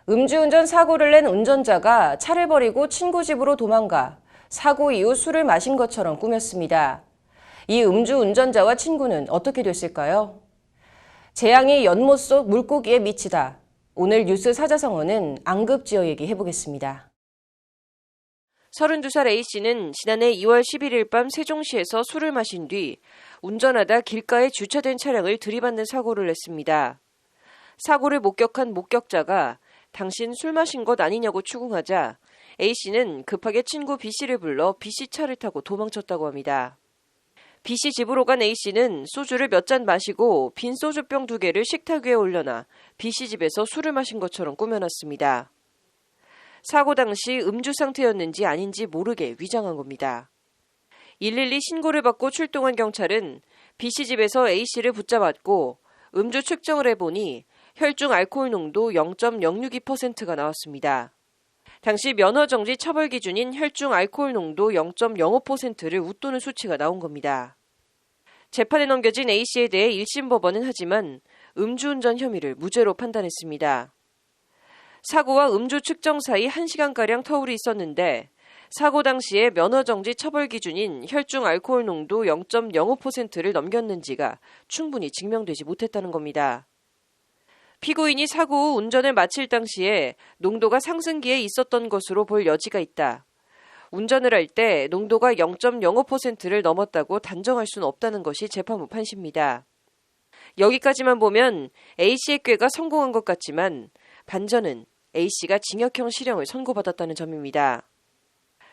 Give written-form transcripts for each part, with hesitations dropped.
음주운전 사고를 낸 운전자가 차를 버리고 친구 집으로 도망가 사고 이후 술을 마신 것처럼 꾸몄습니다. 이 음주 운전자와 친구는 어떻게 됐을까요? 재앙이 연못 속 물고기에 미치다. 오늘 뉴스 사자성어는 앙급지어 얘기해보겠습니다. 32살 A씨는 지난해 2월 11일 밤 세종시에서 술을 마신 뒤 운전하다 길가에 주차된 차량을 들이받는 사고를 냈습니다. 사고를 목격한 목격자가 당신 술 마신 것 아니냐고 추궁하자 A씨는 급하게 친구 B씨를 불러 B씨 차를 타고 도망쳤다고 합니다. B씨 집으로 간 A씨는 소주를 몇 잔 마시고 빈 소주병 2개를 식탁 위에 올려놔 B씨 집에서 술을 마신 것처럼 꾸며놨습니다. 사고 당시 음주 상태였는지 아닌지 모르게 위장한 겁니다. 112 신고를 받고 출동한 경찰은 B씨 집에서 A씨를 붙잡았고 음주 측정을 해보니 혈중 알코올 농도 0.062%가 나왔습니다. 당시 면허정지 처벌 기준인 혈중 알코올 농도 0.05%를 웃도는 수치가 나온 겁니다. 재판에 넘겨진 A씨에 대해 1심 법원은 하지만 음주운전 혐의를 무죄로 판단했습니다. 사고와 음주 측정 사이 1시간가량 터울이 있었는데 사고 당시에 면허정지 처벌 기준인 혈중 알코올 농도 0.05%를 넘겼는지가 충분히 증명되지 못했다는 겁니다. 피고인이 사고 후 운전을 마칠 당시에 농도가 상승기에 있었던 것으로 볼 여지가 있다. 운전을 할 때 농도가 0.05%를 넘었다고 단정할 수는 없다는 것이 재판부 판시입니다. 여기까지만 보면 A씨의 꾀가 성공한 것 같지만 반전은 A씨가 징역형 실형을 선고받았다는 점입니다.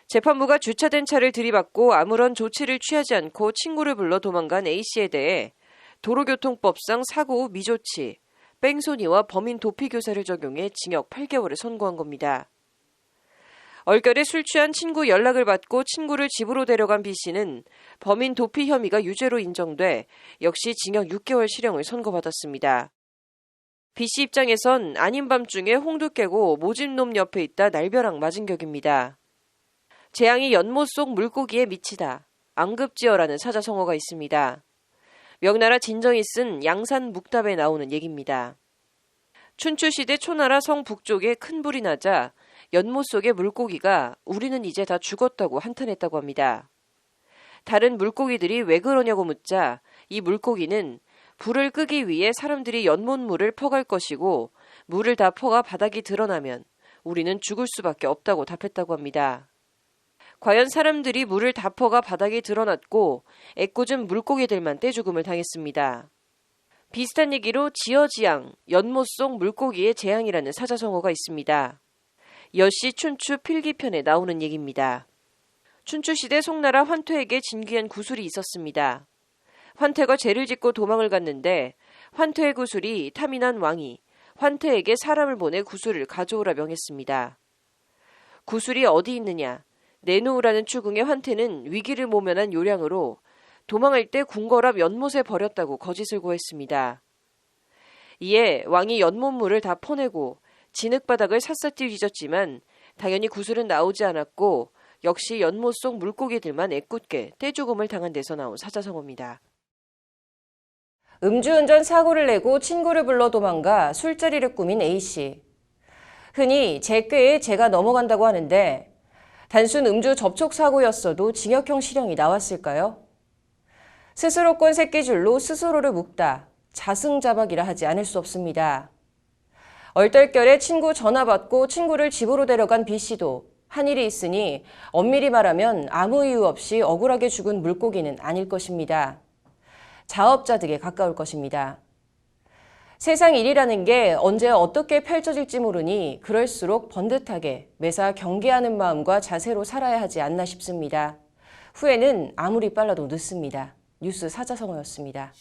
재판부가 주차된 차를 들이받고 아무런 조치를 취하지 않고 친구를 불러 도망간 A씨에 대해 도로교통법상 사고 후 미조치, 뺑소니와 범인 도피 교사를 적용해 징역 8개월을 선고한 겁니다. 얼결에 술 취한 친구 연락을 받고 친구를 집으로 데려간 B씨는 범인 도피 혐의가 유죄로 인정돼 역시 징역 6개월 실형을 선고받았습니다. B씨 입장에선 아닌 밤중에 홍두 깨고 모집놈 옆에 있다 날벼락 맞은 격입니다. 재앙이 연못 속 물고기에 미치다. 앙급지어라는 사자성어가 있습니다. 명나라 진정이 쓴 양산 묵답에 나오는 얘기입니다. 춘추시대 초나라 성 북쪽에 큰 불이 나자 연못 속의 물고기가 우리는 이제 다 죽었다고 한탄했다고 합니다. 다른 물고기들이 왜 그러냐고 묻자 이 물고기는 불을 끄기 위해 사람들이 연못물을 퍼갈 것이고 물을 다 퍼가 바닥이 드러나면 우리는 죽을 수밖에 없다고 답했다고 합니다. 과연 사람들이 물을 다 퍼가 바닥이 드러났고 애꿎은 물고기들만 떼죽음을 당했습니다. 비슷한 얘기로 지어지양, 연못 속 물고기의 재앙이라는 사자성어가 있습니다. 여씨 춘추 필기편에 나오는 얘기입니다. 춘추시대 송나라 환퇴에게 진귀한 구술이 있었습니다. 환퇴가 죄를 짓고 도망을 갔는데 환퇴의 구술이 탐이 난 왕이 환퇴에게 사람을 보내 구술을 가져오라 명했습니다. 구술이 어디 있느냐? 내놓으라는 추궁에 환퇴는 위기를 모면한 요량으로 도망할 때 궁궐 앞 연못에 버렸다고 거짓을 고했습니다. 이에 왕이 연못물을 다 퍼내고 진흙바닥을 샅샅이 뒤졌지만 당연히 구슬은 나오지 않았고 역시 연못 속 물고기들만 애꿎게 떼죽음을 당한 데서 나온 사자성어입니다. 음주운전 사고를 내고 친구를 불러 도망가 술자리를 꾸민 A씨. 흔히 제 꾀에 제가 넘어간다고 하는데 단순 음주 접촉 사고였어도 징역형 실형이 나왔을까요? 스스로 꼰 새끼줄로 스스로를 묶다, 자승자박이라 하지 않을 수 없습니다. 얼떨결에 친구 전화 받고 친구를 집으로 데려간 B씨도 한 일이 있으니 엄밀히 말하면 아무 이유 없이 억울하게 죽은 물고기는 아닐 것입니다. 자업자득에 가까울 것입니다. 세상 일이라는 게 언제 어떻게 펼쳐질지 모르니 그럴수록 번듯하게 매사 경계하는 마음과 자세로 살아야 하지 않나 싶습니다. 후회는 아무리 빨라도 늦습니다. 뉴스 사자성어였습니다.